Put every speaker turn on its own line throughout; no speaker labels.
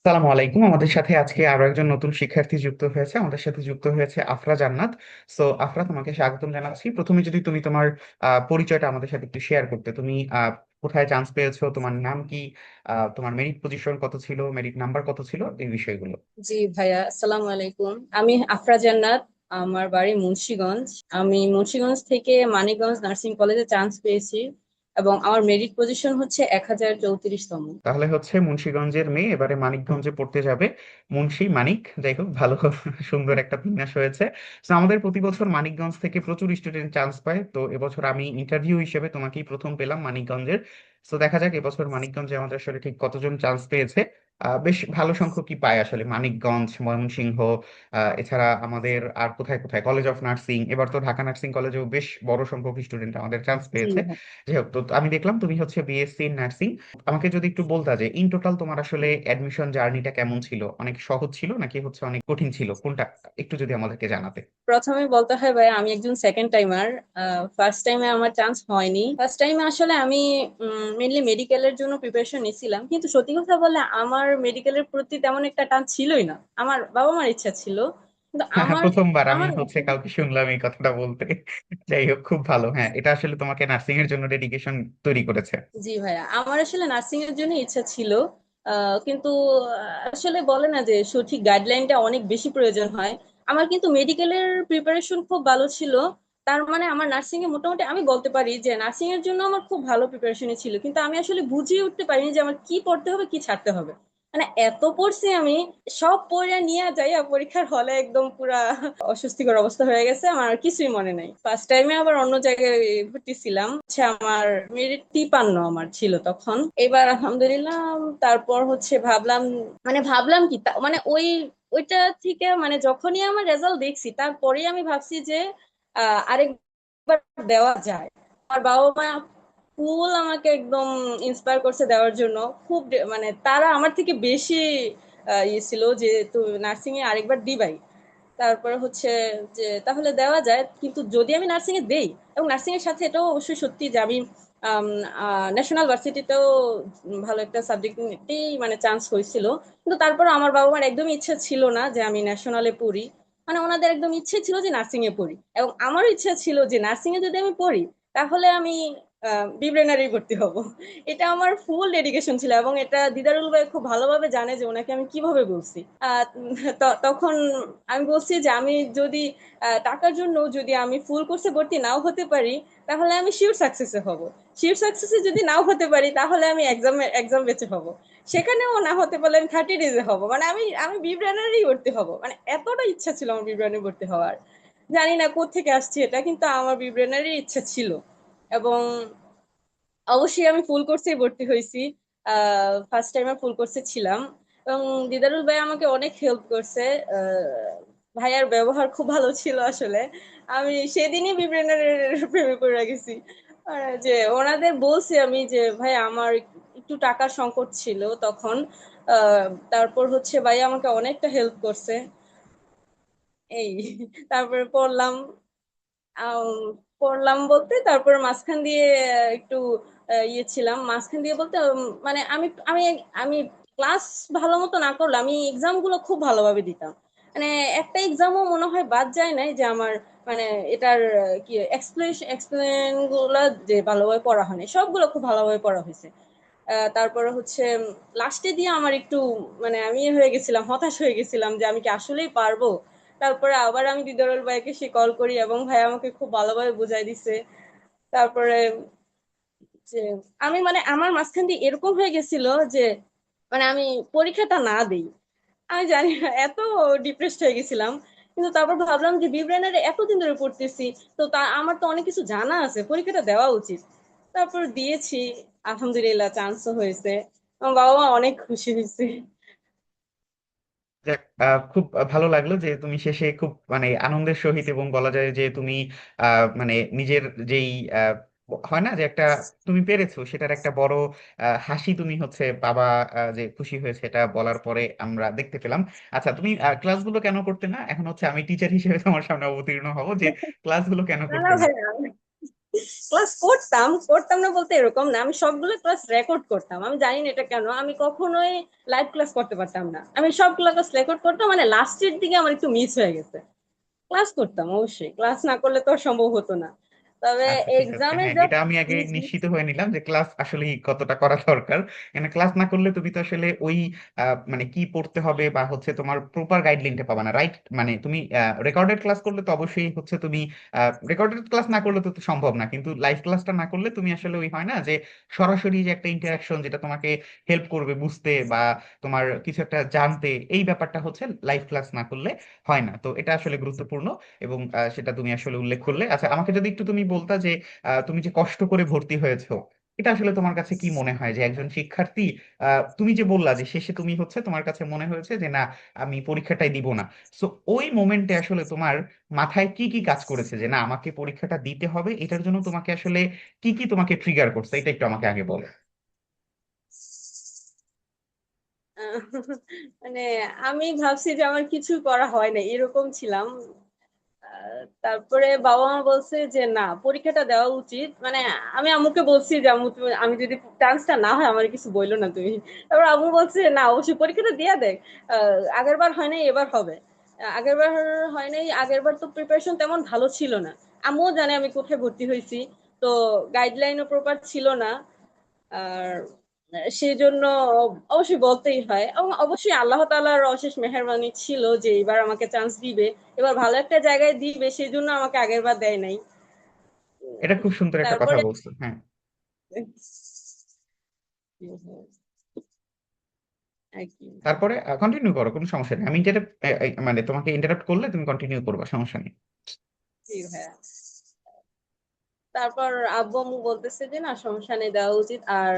সালামু আলাইকুম। আমাদের সাথে আজকে আরো একজন নতুন শিক্ষার্থী যুক্ত হয়েছে। আমাদের সাথে যুক্ত হয়েছে আফরা জান্নাত। সো আফরা, তোমাকে স্বাগতম জানাচ্ছি। প্রথমে যদি তুমি তোমার পরিচয়টা আমাদের সাথে একটু শেয়ার করতে। তুমি কোথায় চান্স পেয়েছো, তোমার নাম কি, তোমার মেরিট পজিশন কত ছিল, মেরিট নাম্বার কত ছিল, এই বিষয়গুলো।
জি ভাইয়া, আসসালামু আলাইকুম। আমি আফরা জান্নাত। আমার বাড়ি মুন্সিগঞ্জ। আমি মুন্সিগঞ্জ থেকে মানিকগঞ্জ নার্সিং কলেজে চান্স পেয়েছি এবং আমার মেরিট পজিশন হচ্ছে 1034তম।
তাহলে হচ্ছে মুন্সিগঞ্জের মেয়ে এবারে মানিকগঞ্জে পড়তে যাবে। মুন্সি মানিক, যাই হোক, ভালো সুন্দর একটা বিন্যাস হয়েছে। তো আমাদের প্রতি বছর মানিকগঞ্জ থেকে প্রচুর স্টুডেন্ট চান্স পায়, তো এবছর আমি ইন্টারভিউ হিসেবে তোমাকেই প্রথম পেলাম মানিকগঞ্জের। তো দেখা যাক এবছর মানিকগঞ্জে আমাদের আসলে ঠিক কতজন চান্স পেয়েছে। বেশ ভালো সংখ্যকই পায় আসলে মানিকগঞ্জ, ময়মনসিংহ, এছাড়া আমাদের আর কোথায় কোথায় কলেজ অফ নার্সিং, এবার তো ঢাকা নার্সিং কলেজেও বেশ বড় সংখ্যক স্টুডেন্ট আমাদের চান্স
জি
পেয়েছে।
ভাই।
যাই হোক, তো আমি দেখলাম তুমি হচ্ছে বিএসসি নার্সিং। আমাকে যদি একটু বলতা যে ইন টোটাল তোমার আসলে অ্যাডমিশন জার্নিটা কেমন ছিল, অনেক সহজ ছিল নাকি হচ্ছে অনেক কঠিন ছিল, কোনটা একটু যদি আমাদেরকে জানাতে।
প্রথমে বলতে হয় ভাই, আমি একজন সেকেন্ড টাইমার। ফার্স্ট টাইমে আমার চান্স হয়নি। ফার্স্ট টাইমে আসলে আমি মেনলি মেডিকেলের জন্য প্রিপারেশন নিছিলাম, কিন্তু সত্যি কথা বললে আমার মেডিকেলের প্রতি তেমন একটা টান ছিলই না। আমার বাবা মার ইচ্ছা ছিল, কিন্তু আমার
প্রথমবার আমি
আমার
হচ্ছে কাউকে শুনলাম এই কথাটা বলতে। যাই হোক, খুব ভালো। হ্যাঁ, এটা আসলে তোমাকে নার্সিং এর জন্য ডেডিকেশন তৈরি করেছে।
জি ভাইয়া, আমার আসলে নার্সিং এর জন্য ইচ্ছা ছিল। কিন্তু আসলে বলে না যে সঠিক গাইডলাইনটা অনেক বেশি প্রয়োজন হয়। আমার কিন্তু মেডিকেলের প্রিপারেশন খুব ভালো ছিল। তার মানে আমার নার্সিং এ মোটামুটি আমি বলতে পারি যে নার্সিং এর জন্য আমার খুব ভালো প্রিপারেশনই ছিল, কিন্তু আমি আসলে বুঝিয়ে উঠতে পারিনি যে আমার কি পড়তে হবে কি ছাড়তে হবে। মানে এত পড়ছি আমি, সব পড়ে নিয়ে যাই আর পরীক্ষার হলে একদম পুরা অস্বস্তিকর অবস্থা হয়ে গেছে, আমার আর কিছুই মনে নাই। ফার্স্ট টাইমে আবার অন্য জায়গায় ভর্তি ছিলাম, হচ্ছে আমার মেরিট 53 আমার ছিল তখন। এবার আলহামদুলিল্লাহ। তারপর হচ্ছে ভাবলাম, মানে ভাবলাম কি মানে ওইটা থেকে মানে যখনই আমার রেজাল্ট দেখছি তারপরেই আমি ভাবছি যে আরেকবার দেওয়া যায়। আমার বাবা মা ফুল আমাকে একদম ইন্সপায়ার করছে দেওয়ার জন্য। মানে তারা আমার থেকে বেশি ইয়ে ছিল যে তুই নার্সিং এ আরেকবার দিবাই। তারপরে হচ্ছে যে তাহলে দেওয়া যায়, কিন্তু যদি আমি নার্সিং এ দেই, এবং নার্সিং এর সাথে এটাও অবশ্যই সত্যি যে আমি ন্যাশনাল ভার্সিটিতেও ভালো একটা সাবজেক্ট নিতেই মানে চান্স হয়েছিল। কিন্তু তারপর আমার বাবা মার একদমই ইচ্ছা ছিল না যে আমি ন্যাশনালে পড়ি। মানে ওনাদের একদম ইচ্ছে ছিল যে নার্সিং এ পড়ি, এবং আমারও ইচ্ছা ছিল যে নার্সিং এ যদি আমি পড়ি তাহলে আমি বিব্রেনারি ভর্তি হব। এটা আমার ফুল ডেডিকেশন ছিল, এবং এটা দিদারুল ভাই খুব ভালোভাবে জানে যে ওনাকে আমি কিভাবে বলছি। তখন আমি বলছি যে আমি যদি টাকার জন্য যদি আমি ফুল কোর্সে ভর্তি নাও হতে পারি, তাহলে আমি শিওর সাকসেসে হব। শিওর সাকসেসে যদি নাও হতে পারি তাহলে আমি এক্সাম বেঁচে হব। সেখানেও না হতে পারলে আমি 30 ডেজে হব। মানে আমি বিব্রানারি ভর্তি হব, মানে এতটা ইচ্ছা ছিল আমার বিব্রানারি ভর্তি হওয়ার। জানি না কোত্থেকে আসছে এটা, কিন্তু আমার বিব্রানারি ইচ্ছা ছিল। এবং অবশ্যই আমি ফুল কোর্সে ভর্তি হয়েছি। ফার্স্ট টাইমে ফুল কোর্সে ছিলাম, এবং দিদারুল ভাই আমাকে অনেক হেল্প করছে। ভাইয়ার ব্যবহার খুব ভালো ছিল আসলে। আমি সেদিনই বিব্রেনারের প্রেমে পড়ে গেছি। যে ওনাদের বলছি আমি যে ভাই আমার একটু টাকার সংকট ছিল তখন। তারপর হচ্ছে ভাই আমাকে অনেকটা হেল্প করছে। এই তারপরে পড়লাম। আম, পড়লাম বলতে তারপর মাঝখান দিয়ে একটু ইয়ে ছিলাম, মাঝখান দিয়ে বলতে মানে আমি আমি ক্লাস ভালো মতো না করলে আমি এক্সাম গুলো খুব ভালোভাবে দিতাম। মানে একটা এক্সামও মনে হয় বাদ যায় নাই যে আমার মানে এটার কি এক্সপ্লেন গুলো যে ভালোভাবে পড়া হয়নি, সবগুলো খুব ভালোভাবে পড়া হয়েছে। তারপরে হচ্ছে লাস্টে দিয়ে আমার একটু মানে আমি ইয়ে হয়ে গেছিলাম, হতাশ হয়ে গেছিলাম যে আমি কি আসলেই পারবো। তারপরে আবার আমি দিদারুল ভাইকে সে কল করি, এবং ভাই আমাকে খুব ভালোভাবে বুঝাই দিছে। তারপরে যে আমি মানে আমার মাঝখান দিয়ে এরকম হয়ে গেছিল যে মানে আমি পরীক্ষাটা না দিই, আমি জানি না, এত ডিপ্রেসড হয়ে গেছিলাম। কিন্তু তারপর ভাবলাম যে বিব্রেনারে এতদিন ধরে পড়তেছি, তো তা আমার তো অনেক কিছু জানা আছে, পরীক্ষাটা দেওয়া উচিত। তারপর দিয়েছি, আলহামদুলিল্লাহ চান্সও হয়েছে। আমার বাবা মা অনেক খুশি হয়েছে।
যাক, খুব ভালো লাগলো যে তুমি শেষে খুব মানে আনন্দের সহিত, এবং বলা যায় যে তুমি মানে নিজের যেই হয় না যে একটা তুমি পেরেছো সেটার একটা বড় হাসি তুমি হচ্ছে বাবা যে খুশি হয়েছে এটা বলার পরে আমরা দেখতে পেলাম। আচ্ছা, তুমি ক্লাসগুলো কেন করতে না? এখন হচ্ছে আমি টিচার হিসেবে তোমার সামনে অবতীর্ণ হব যে ক্লাসগুলো কেন
না না
করতে না।
ভাই, ক্লাস করতাম, করতাম না বলতে এরকম না, আমি সবগুলো ক্লাস রেকর্ড করতাম। আমি জানি না এটা কেন, আমি কখনোই লাইভ ক্লাস করতে পারতাম না। আমি সবগুলো ক্লাস রেকর্ড করতাম, মানে লাস্টের দিকে আমার একটু মিস হয়ে গেছে। ক্লাস করতাম অবশ্যই, ক্লাস না করলে তো আর সম্ভব হতো না। তবে
আচ্ছা ঠিক আছে,
এক্সামে
হ্যাঁ
জাস্ট,
এটা আমি আগে
জি জি।
নিশ্চিত হয়ে নিলাম যে ক্লাস আসলে কতটা করা দরকার। এখানে ক্লাস না করলে তুমি তো আসলে ওই মানে কি পড়তে হবে বা হচ্ছে তোমার প্রপার গাইডলাইনটা পাবা না, রাইট? মানে তুমি রেকর্ডেড ক্লাস করলে তো অবশ্যই হচ্ছে তুমি রেকর্ডেড ক্লাস না করলে তো তো সম্ভব না, কিন্তু লাইভ ক্লাসটা না করলে তুমি আসলে ওই হয় না যে সরাসরি যে একটা ইন্টারাকশন যেটা তোমাকে হেল্প করবে বুঝতে বা তোমার কিছু একটা জানতে, এই ব্যাপারটা হচ্ছে লাইভ ক্লাস না করলে হয় না। তো এটা আসলে গুরুত্বপূর্ণ এবং সেটা তুমি আসলে উল্লেখ করলে। আচ্ছা আমাকে যদি একটু তুমি বলতা যে তুমি যে কষ্ট করে ভর্তি হয়েছো, এটা আসলে তোমার কাছে কি মনে হয় যে একজন শিক্ষার্থী, তুমি যে বললা যে শেষে তুমি হচ্ছে তোমার কাছে মনে হয়েছে যে না আমি পরীক্ষাটাই দিব না, সো ওই মোমেন্টে আসলে তোমার মাথায় কি কি কাজ করেছে যে না আমাকে পরীক্ষাটা দিতে হবে, এটার জন্য তোমাকে আসলে কি কি তোমাকে ট্রিগার করছে, এটা একটু আমাকে আগে বলো।
আহ, মানে আমি ভাবছি যে আমার কিছু করা হয় না, এরকম ছিলাম। তারপরে বাবা মা বলছে যে না, পরীক্ষাটা দেওয়া উচিত। মানে আমি আম্মুকে বলছি যে আম্মু আমি যদি চান্সটা না হয় আমার কিছু বইলো না তুমি। তারপর আম্মু বলছে না, অবশ্যই পরীক্ষাটা দিয়ে দেখ। আগের বার হয় নাই, এবার হবে। আগের বার হয় নাই, আগের বার তো প্রিপারেশন তেমন ভালো ছিল না। আম্মুও জানে আমি কোথায় ভর্তি হয়েছি, তো গাইডলাইনও প্রপার ছিল না। আর সেই জন্য অবশ্যই বলতেই হয়, এবং অবশ্যই আল্লাহ তাআলার অশেষ মেহেরবানি ছিল যে এবার আমাকে চান্স দিবে, এবার ভালো একটা জায়গায় দিবে, সেই জন্য আমাকে আগের বার দেয় নাই।
এটা খুব সুন্দর একটা কথা
তারপরে
বলছো, হ্যাঁ।
আর কি।
তারপরে কন্টিনিউ করো, কোনো সমস্যা নেই, আমি ইন্টারাপ্ট মানে তোমাকে ইন্টারাপ্ট করলে তুমি কন্টিনিউ করবা, সমস্যা নেই।
জি ভাইয়া। তারপর আব্বু আম্মু বলতেছে যে না, সমস্যা নেই, দেওয়া উচিত। আর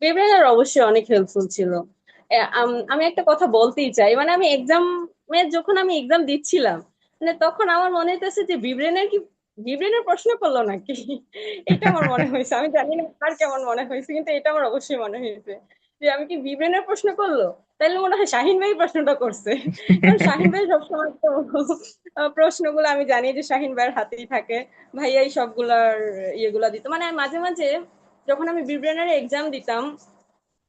বিবেনার অবশ্যই অনেক হেল্পফুল ছিল। আমি একটা কথা বলতেই চাই, মানে আমি যখন আমি এক্সাম দিচ্ছিলাম, মানে তখন আমার মনে হইতেছে যে বিব্রেনের প্রশ্ন করলো নাকি। এটা আমার মনে হয়েছে, আমি জানি না আর কেমন মনে হয়েছে, কিন্তু এটা আমার অবশ্যই মনে হয়েছে যে আমি কি বিব্রেনের প্রশ্ন করলো। তাইলে মনে হয় শাহিন ভাই প্রশ্নটা করছে, কারণ শাহিন ভাই সবসময় তো প্রশ্নগুলো আমি জানি যে শাহিন ভাইয়ের হাতেই থাকে। ভাইয়াই সবগুলার ইয়েগুলা দিত। মানে মাঝে মাঝে যখন আমি বিব্রেনের এক্সাম দিতাম,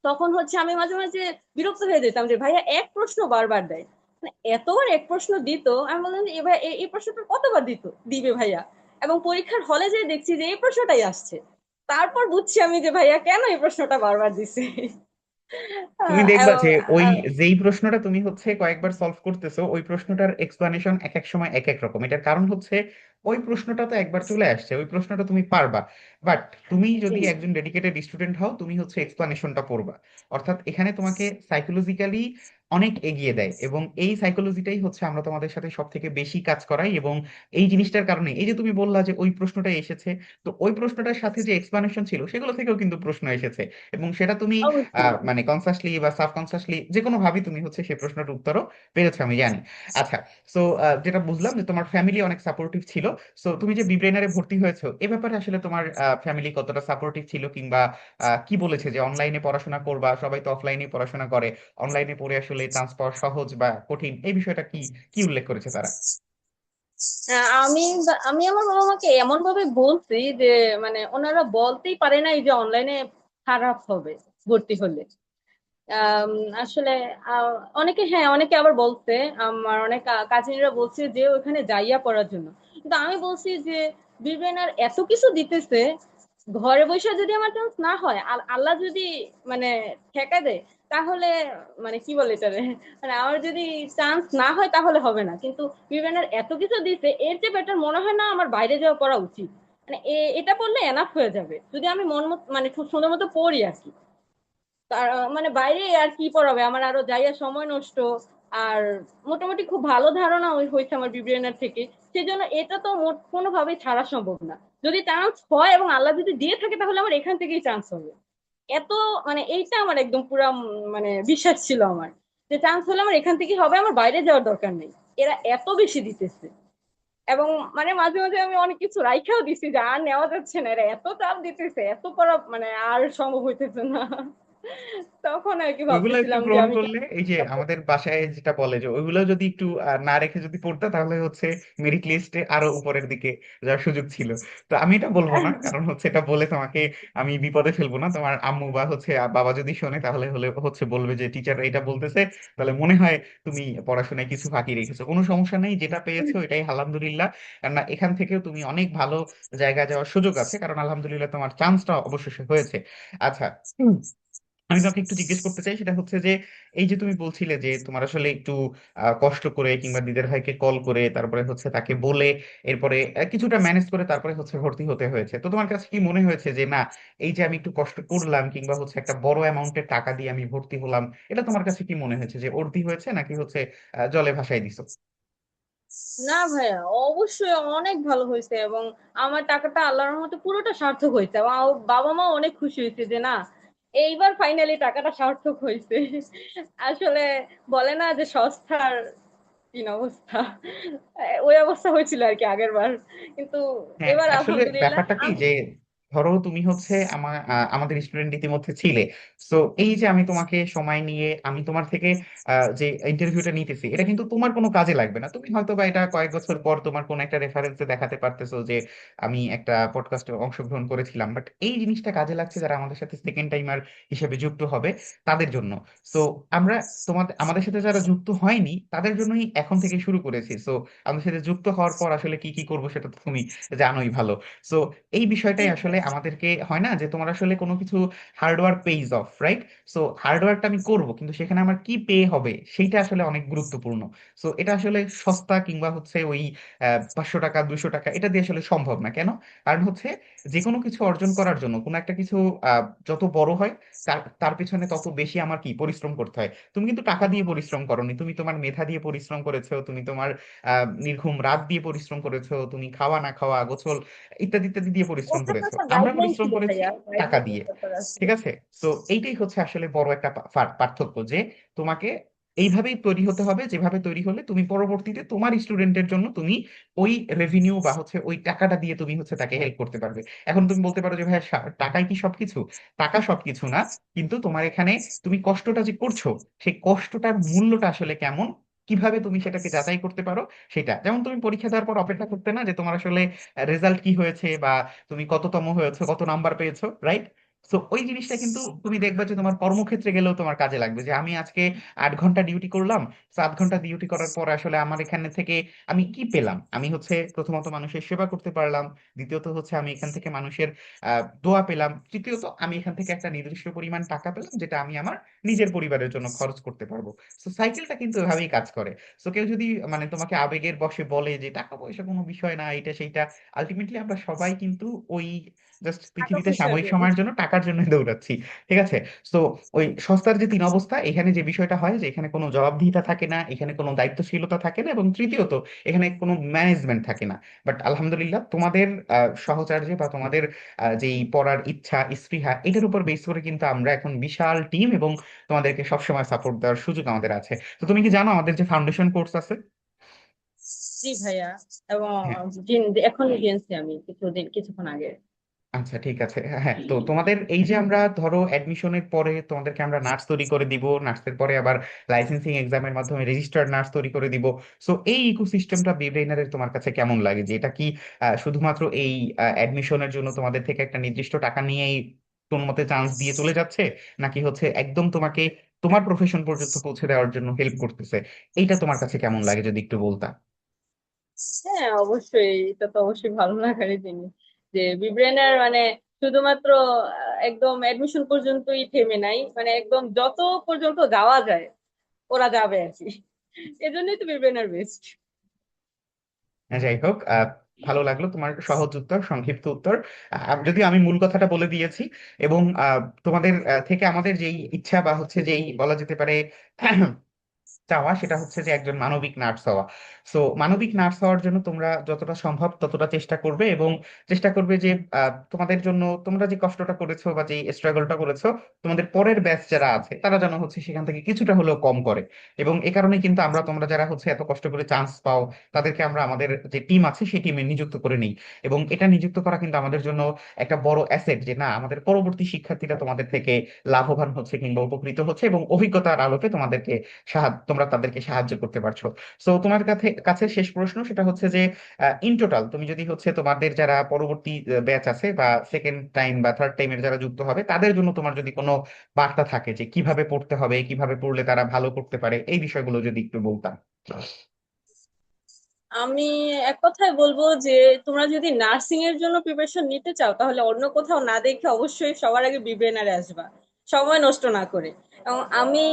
তখন হচ্ছে আমি মাঝে মাঝে বিরক্ত হয়ে যেতাম যে ভাইয়া এক প্রশ্ন বারবার দেয়। মানে এতবার এক প্রশ্ন দিত, আমি বললাম যে এবার এই প্রশ্নটা কতবার দিবে ভাইয়া। এবং পরীক্ষার হলে যে দেখছি যে এই প্রশ্নটাই আসছে, তারপর বুঝছি আমি যে ভাইয়া কেন এই প্রশ্নটা বারবার দিছে।
তুমি দেখবা
এবং
যে ওই যেই প্রশ্নটা তুমি হচ্ছে কয়েকবার সলভ করতেছো, ওই প্রশ্নটার এক্সপ্লানেশন এক এক সময় এক এক রকম। এটার কারণ হচ্ছে ওই প্রশ্নটা তো একবার চলে আসছে, ওই প্রশ্নটা তুমি পারবা, বাট তুমি
জি
যদি একজন ডেডিকেটেড স্টুডেন্ট হও তুমি হচ্ছে এক্সপ্লানেশনটা পড়বা। অর্থাৎ এখানে তোমাকে সাইকোলজিক্যালি অনেক এগিয়ে দেয়, এবং এই সাইকোলজিটাই হচ্ছে আমরা তোমাদের সাথে সব থেকে বেশি কাজ করাই। এবং এই জিনিসটার কারণে এই যে তুমি বললা যে ওই প্রশ্নটা এসেছে, তো ওই প্রশ্নটার সাথে যে এক্সপ্লানেশন ছিল সেগুলো থেকেও কিন্তু প্রশ্ন এসেছে, এবং সেটা তুমি
অবশ্যই।
মানে কনসাসলি বা সাবকনসাসলি যে কোনো ভাবে তুমি হচ্ছে সেই প্রশ্নটার উত্তরও পেরেছো, আমি জানি। আচ্ছা, সো যেটা বুঝলাম যে তোমার ফ্যামিলি অনেক সাপোর্টিভ ছিল। সো তুমি যে বিব্রেনারে ভর্তি হয়েছো এ ব্যাপারে আসলে তোমার ফ্যামিলি কতটা সাপোর্টিভ ছিল, কিংবা কি বলেছে যে অনলাইনে পড়াশোনা করবা, সবাই তো অফলাইনে পড়াশোনা করে, অনলাইনে পড়ে আসলে চান্স পাওয়া সহজ বা কঠিন, এই বিষয়টা কি কি উল্লেখ করেছে তারা?
আমি আমার বাবা মাকে এমন ভাবে বলছি যে মানে ওনারা বলতেই পারে নাই যে অনলাইনে খারাপ হবে ভর্তি হলে। আম, আসলে অনেকে, হ্যাঁ অনেকে আবার বলছে, আমার অনেক কাজিনরা বলছে যে ওখানে যাইয়া পড়ার জন্য। কিন্তু আমি বলছি যে বিবেনার এত কিছু দিতেছে, ঘরে বসে যদি আমার চান্স না হয়, আল্লাহ যদি মানে ঠেকা দেয়, তাহলে মানে কি বলে এটারে, মানে আমার যদি চান্স না হয় তাহলে হবে না, কিন্তু বিবেনার এত কিছু দিতে এর চেয়ে বেটার মনে হয় না আমার বাইরে যাওয়া পড়া উচিত। মানে এটা পড়লে এনাফ হয়ে যাবে যদি আমি মন মতো মানে খুব সুন্দর মতো পড়ি আর কি। তার মানে বাইরে আর কি পড়াবে, আমার আরো যাইয়া সময় নষ্ট। আর মোটামুটি খুব ভালো ধারণা হয়েছে আমার বিবিএনার থেকে। সেজন্য এটা তো কোনোভাবেই ছাড়া সম্ভব না। যদি চান্স হয় এবং আল্লাহ যদি দিয়ে থাকে, তাহলে আমার এখান থেকেই চান্স হবে। এত মানে এইটা আমার একদম পুরা মানে বিশ্বাস ছিল আমার, যে চান্স হলে আমার এখান থেকেই হবে, আমার বাইরে যাওয়ার দরকার নেই। এরা এত বেশি দিতেছে। এবং মানে মাঝে মাঝে আমি অনেক কিছু রাইখাও দিছি যে আর নেওয়া যাচ্ছে না, এরা এত চাপ দিতেছে, এত পড়া মানে আর সম্ভব হইতেছে না। তখন আর কি
ওইগুলো একটু
ভাবতেছিলাম যে
গ্রহণ
আমি
করলে, এই যে আমাদের বাসায় যেটা বলে যে ওইগুলো যদি একটু না রেখে যদি পড়তা, তাহলে হচ্ছে মেরিট লিস্টে আরো উপরের দিকে যাওয়ার সুযোগ ছিল। তো আমি এটা বলবো না, কারণ হচ্ছে এটা বলে তোমাকে আমি বিপদে ফেলবো না। তোমার আম্মু বা হচ্ছে বাবা যদি শোনে, তাহলে হলে হচ্ছে বলবে যে টিচার এটা বলতেছে, তাহলে মনে হয় তুমি পড়াশোনায় কিছু ফাঁকি রেখেছো। কোনো সমস্যা নেই, যেটা পেয়েছো এটাই আলহামদুলিল্লাহ। কারণ এখান থেকেও তুমি অনেক ভালো জায়গায় যাওয়ার সুযোগ আছে, কারণ আলহামদুলিল্লাহ তোমার চান্সটা অবশেষে হয়েছে। আচ্ছা, আমি তোমাকে একটু জিজ্ঞেস করতে চাই, সেটা হচ্ছে যে এই যে তুমি বলছিলে যে তোমার আসলে একটু কষ্ট করে কিংবা দিদের ভাইকে কল করে তারপরে হচ্ছে তাকে বলে এরপরে কিছুটা ম্যানেজ করে তারপরে হচ্ছে ভর্তি হতে হয়েছে, তো তোমার কাছে কি মনে হয়েছে যে না, এই যে আমি একটু কষ্ট করলাম কিংবা হচ্ছে একটা বড় অ্যামাউন্টের টাকা দিয়ে আমি ভর্তি হলাম, এটা তোমার কাছে কি মনে হয়েছে যে অর্থি হয়েছে, নাকি হচ্ছে জলে ভাসায় দিছো?
না ভাইয়া, অবশ্যই অনেক ভালো হয়েছে, এবং আমার টাকাটা আল্লাহর রহমতে পুরোটা সার্থক হয়েছে, এবং আমার বাবা মা অনেক খুশি হয়েছে যে না, এইবার ফাইনালি টাকাটা সার্থক হয়েছে। আসলে বলে না যে সস্তার তিন অবস্থা, ওই অবস্থা হয়েছিল আর কি আগের বার, কিন্তু
হ্যাঁ,
এবার
আসলে
আলহামদুলিল্লাহ
ব্যাপারটা কি যে ধরো তুমি হচ্ছে আমাদের স্টুডেন্ট ইতিমধ্যে ছিলে। তো এই যে আমি তোমাকে সময় নিয়ে আমি তোমার থেকে যে ইন্টারভিউটা নিতেছি, এটা কিন্তু তোমার কোনো কাজে লাগবে না। তুমি হয়তো বা এটা কয়েক বছর পর তোমার কোনো একটা রেফারেন্সে দেখাতে পারতেছো যে আমি একটা পডকাস্টে অংশগ্রহণ করেছিলাম, বাট এই জিনিসটা কাজে লাগছে যারা আমাদের সাথে সেকেন্ড টাইমার হিসেবে যুক্ত হবে তাদের জন্য। তো আমরা আমাদের সাথে যারা যুক্ত হয়নি তাদের জন্যই এখন থেকে শুরু করেছি। তো আমাদের সাথে যুক্ত হওয়ার পর আসলে কি কি করবো সেটা তো তুমি জানোই ভালো। সো এই বিষয়টাই আসলে আমাদেরকে হয় না যে তোমার আসলে কোনো কিছু hard work pays off, right? So হার্ডওয়ার্কটা আমি করব, কিন্তু সেখানে আমার কি পে হবে সেইটা আসলে অনেক গুরুত্বপূর্ণ। সো এটা আসলে সস্তা কিংবা হচ্ছে ওই 500 টাকা 200 টাকা এটা দিয়ে আসলে সম্ভব না। কেন? কারণ হচ্ছে যে কোনো কিছু অর্জন করার জন্য কোনো একটা কিছু যত বড় হয় তার তার পিছনে তত বেশি আমার কি পরিশ্রম করতে হয়। তুমি কিন্তু টাকা দিয়ে পরিশ্রম করোনি, তুমি তোমার মেধা দিয়ে পরিশ্রম করেছো, তুমি তোমার নির্ঘুম রাত দিয়ে পরিশ্রম করেছো, তুমি খাওয়া না খাওয়া গোসল ইত্যাদি ইত্যাদি দিয়ে পরিশ্রম
ওটা তো
করেছো।
একটা
আমরা
গাইডলাইন
পরিশ্রম
ছিল
করেছি
ভাইয়া,
টাকা
গাইডলাইনের
দিয়ে।
ব্যাপার আছে।
ঠিক আছে? তো এইটাই হচ্ছে আসলে বড় একটা পার্থক্য, যে তোমাকে এইভাবেই তৈরি হতে হবে, যেভাবে তৈরি হলে তুমি পরবর্তীতে তোমার স্টুডেন্টের জন্য তুমি ওই রেভিনিউ বা হচ্ছে ওই টাকাটা দিয়ে তুমি হচ্ছে তাকে হেল্প করতে পারবে। এখন তুমি বলতে পারো যে ভাই টাকাই কি সবকিছু? টাকা সবকিছু না, কিন্তু তোমার এখানে তুমি কষ্টটা যে করছো সেই কষ্টটার মূল্যটা আসলে কেমন, কিভাবে তুমি সেটাকে যাচাই করতে পারো সেটা। যেমন তুমি পরীক্ষা দেওয়ার পর অপেক্ষা করতে না যে তোমার আসলে রেজাল্ট কি হয়েছে বা তুমি কততম হয়েছো, কত নাম্বার পেয়েছো, রাইট? তো ওই জিনিসটা কিন্তু তুমি দেখবে যে তোমার কর্মক্ষেত্রে গেলেও তোমার কাজে লাগবে, যে আমি আজকে 8 ঘন্টা ডিউটি করলাম, 7 ঘন্টা ডিউটি করার পর আসলে আমার এখানে থেকে আমি কি পেলাম। আমি হচ্ছে প্রথমত মানুষের সেবা করতে পারলাম, দ্বিতীয়ত হচ্ছে আমি এখান থেকে মানুষের দোয়া পেলাম, তৃতীয়ত আমি এখান থেকে একটা নির্দিষ্ট পরিমাণ টাকা পেলাম যেটা আমি আমার নিজের পরিবারের জন্য খরচ করতে পারবো। তো সাইকেলটা কিন্তু এভাবেই কাজ করে। তো কেউ যদি মানে তোমাকে আবেগের বশে বলে যে টাকা পয়সা কোনো বিষয় না, এটা সেইটা, আলটিমেটলি আমরা সবাই কিন্তু ওই জাস্ট
টাকা
পৃথিবীতে
পয়সার
সাময়িক
জন্য।
সময়ের জন্য টাকার জন্য দৌড়াচ্ছি। ঠিক আছে? তো ওই সস্তার যে তিন অবস্থা, এখানে যে বিষয়টা হয় যে এখানে কোনো জবাবদিহিতা থাকে না, এখানে কোনো দায়িত্বশীলতা থাকে না, এবং তৃতীয়ত এখানে কোনো ম্যানেজমেন্ট থাকে না। বাট আলহামদুলিল্লাহ তোমাদের সহচার্যে বা তোমাদের যেই পড়ার ইচ্ছা স্পৃহা এটার উপর বেস করে কিন্তু আমরা এখন বিশাল টিম, এবং তোমাদেরকে সবসময় সাপোর্ট দেওয়ার সুযোগ আমাদের আছে। তো তুমি কি জানো আমাদের যে ফাউন্ডেশন কোর্স আছে?
জি ভাইয়া, এবং
হ্যাঁ।
এখনই গিয়েছি আমি কিছুক্ষণ আগে।
আচ্ছা, ঠিক আছে। হ্যাঁ, তো তোমাদের এই যে আমরা ধরো অ্যাডমিশনের পরে তোমাদেরকে আমরা নার্স তৈরি করে দিব, নার্সের পরে আবার লাইসেন্সিং এক্সামের মাধ্যমে রেজিস্টার্ড নার্স তৈরি করে দিব। সো এই ইকোসিস্টেমটা বিব্রেইনারের তোমার কাছে কেমন লাগে? যে এটা কি শুধুমাত্র এই অ্যাডমিশনের জন্য তোমাদের থেকে একটা নির্দিষ্ট টাকা নিয়েই কোনো মতে চান্স দিয়ে চলে যাচ্ছে, নাকি হচ্ছে একদম তোমাকে তোমার প্রফেশন পর্যন্ত পৌঁছে দেওয়ার জন্য হেল্প করতেছে? এইটা তোমার কাছে কেমন লাগে যদি একটু বলতা।
হ্যাঁ, অবশ্যই, এটা তো অবশ্যই ভালো লাগারই জিনিস যে বিব্রেনার মানে শুধুমাত্র একদম অ্যাডমিশন পর্যন্তই থেমে নাই, মানে একদম যত পর্যন্ত যাওয়া যায় ওরা যাবে আর কি। এজন্যই তো বিব্রেনার বেস্ট।
যাই হোক, ভালো লাগলো তোমার সহজ উত্তর, সংক্ষিপ্ত উত্তর। যদিও আমি মূল কথাটা বলে দিয়েছি। এবং তোমাদের থেকে আমাদের যেই ইচ্ছা বা হচ্ছে যেই বলা যেতে পারে চাওয়া সেটা হচ্ছে যে একজন মানবিক নার্স হওয়া। সো মানবিক নার্স হওয়ার জন্য তোমরা যতটা সম্ভব ততটা চেষ্টা করবে, এবং চেষ্টা করবে যে তোমাদের জন্য তোমরা যে কষ্টটা করেছো বা যে স্ট্রাগলটা করেছো, তোমাদের পরের ব্যাচ যারা আছে তারা যেন হচ্ছে সেখান থেকে কিছুটা হলেও কম করে। এবং এ কারণে কিন্তু আমরা, তোমরা যারা হচ্ছে এত কষ্ট করে চান্স পাও, তাদেরকে আমরা আমাদের যে টিম আছে সেই টিমে নিযুক্ত করে নিই। এবং এটা নিযুক্ত করা কিন্তু আমাদের জন্য একটা বড় অ্যাসেট, যে না আমাদের পরবর্তী শিক্ষার্থীরা তোমাদের থেকে লাভবান হচ্ছে কিংবা উপকৃত হচ্ছে, এবং অভিজ্ঞতার আলোকে তোমাদেরকে তোমরা তাদেরকে সাহায্য করতে পারছো। সো তোমার কাছে কাছে শেষ প্রশ্ন, সেটা হচ্ছে যে ইন টোটাল তুমি যদি হচ্ছে তোমাদের যারা পরবর্তী ব্যাচ আছে বা সেকেন্ড টাইম বা থার্ড টাইমের যারা যুক্ত হবে, তাদের জন্য তোমার যদি কোনো বার্তা থাকে যে কিভাবে পড়তে হবে, কিভাবে পড়লে তারা ভালো করতে পারে, এই বিষয়গুলো যদি একটু বলতাম।
আমি এক কথায় বলবো যে তোমরা যদি নার্সিং এর জন্য প্রিপারেশন নিতে চাও তাহলে অন্য কোথাও না দেখে অবশ্যই সবার আগে বিবিএনআর আসবা, সময় নষ্ট না করে। এবং আমি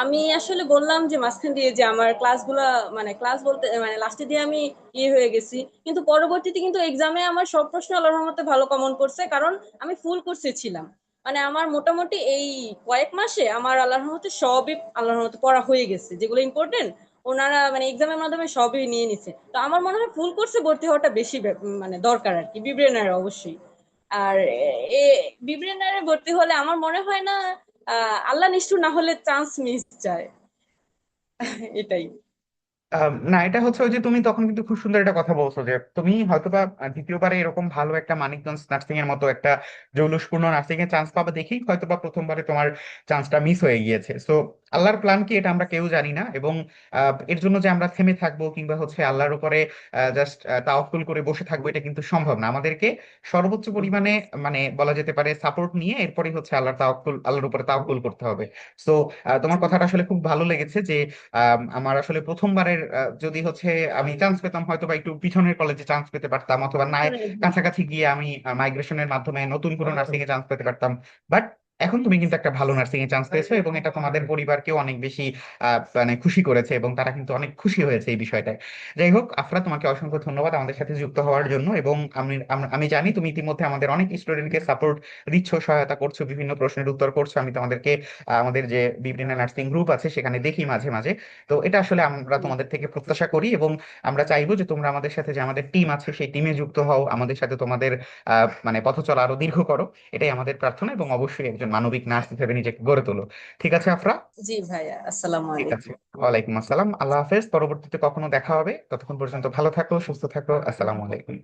আমি আসলে বললাম যে মাঝখান দিয়ে যে আমার ক্লাসগুলা, মানে ক্লাস বলতে মানে লাস্টে দিয়ে আমি ইয়ে হয়ে গেছি, কিন্তু পরবর্তীতে কিন্তু এক্সামে আমার সব প্রশ্ন আল্লাহর রহমতে ভালো কমন করছে, কারণ আমি ফুল কোর্সে ছিলাম। মানে আমার মোটামুটি এই কয়েক মাসে আমার আল্লাহর রহমতে সবই আল্লাহর রহমতে পড়া হয়ে গেছে, যেগুলো ইম্পর্টেন্ট ওনারা মানে এক্সামের মাধ্যমে সবই নিয়ে নিছে। তো আমার মনে হয় ফুল কোর্সে ভর্তি হওয়াটা বেশি মানে দরকার আর কি, বিব্রেনারে অবশ্যই। আর এ বিব্রেনারে ভর্তি হলে আমার মনে হয় না আল্লাহ নিষ্ঠুর না হলে চান্স মিস যায়। এটাই।
না, এটা হচ্ছে ওই যে তুমি তখন কিন্তু খুব সুন্দর একটা কথা বলছো, যে তুমি হয়তোবা দ্বিতীয়বারে এরকম ভালো একটা মানিকগঞ্জ নার্সিং এর মতো একটা জৌলুসপূর্ণ নার্সিং এর চান্স পাবে দেখেই হয়তোবা প্রথমবারে তোমার চান্সটা মিস হয়ে গিয়েছে। সো আল্লাহর প্ল্যান কি এটা আমরা কেউ জানি না, এবং এর জন্য যে আমরা থেমে থাকবো কিংবা হচ্ছে আল্লাহর উপরে জাস্ট তাওয়াক্কুল করে বসে থাকবো, এটা কিন্তু সম্ভব না। আমাদেরকে সর্বোচ্চ পরিমাণে মানে বলা যেতে পারে সাপোর্ট নিয়ে এরপরে হচ্ছে আল্লাহর উপরে তাওয়াক্কুল করতে হবে। সো তোমার কথাটা আসলে খুব ভালো লেগেছে যে আমার আসলে প্রথমবারের যদি হচ্ছে আমি চান্স পেতাম, হয়তো বা একটু পিছনের কলেজে চান্স পেতে পারতাম, অথবা না কাছাকাছি গিয়ে আমি মাইগ্রেশনের মাধ্যমে নতুন কোনো নার্সিং এ চান্স পেতে পারতাম। বাট এখন তুমি কিন্তু একটা ভালো নার্সিং এ চান্স পেয়েছো, এবং এটা তোমাদের পরিবারকেও অনেক বেশি মানে খুশি করেছে, এবং তারা কিন্তু অনেক খুশি হয়েছে এই বিষয়টায়। যাই হোক আফরা, তোমাকে অসংখ্য ধন্যবাদ আমাদের সাথে যুক্ত হওয়ার জন্য। এবং আমি জানি তুমি ইতিমধ্যে আমাদের অনেক স্টুডেন্টকে সাপোর্ট দিচ্ছ, সহায়তা করছো, বিভিন্ন প্রশ্নের উত্তর করছো। আমি তোমাদেরকে আমাদের যে বিভিন্ন নার্সিং গ্রুপ আছে সেখানে দেখি মাঝে মাঝে। তো এটা আসলে আমরা তোমাদের থেকে প্রত্যাশা করি, এবং আমরা চাইবো যে তোমরা আমাদের সাথে, যে আমাদের টিম আছে সেই টিমে যুক্ত হও, আমাদের সাথে তোমাদের মানে পথ চলা আরো দীর্ঘ করো। এটাই আমাদের প্রার্থনা, এবং অবশ্যই একজন মানবিক নার্স হিসেবে নিজেকে গড়ে তোলো। ঠিক আছে আফরা?
জি ভাইয়া, আসসালামু
ঠিক আছে।
আলাইকুম।
ওয়ালাইকুম আসসালাম, আল্লাহ হাফেজ। পরবর্তীতে কখনো দেখা হবে, ততক্ষণ পর্যন্ত ভালো থাকো, সুস্থ থাকো। আসসালামু আলাইকুম।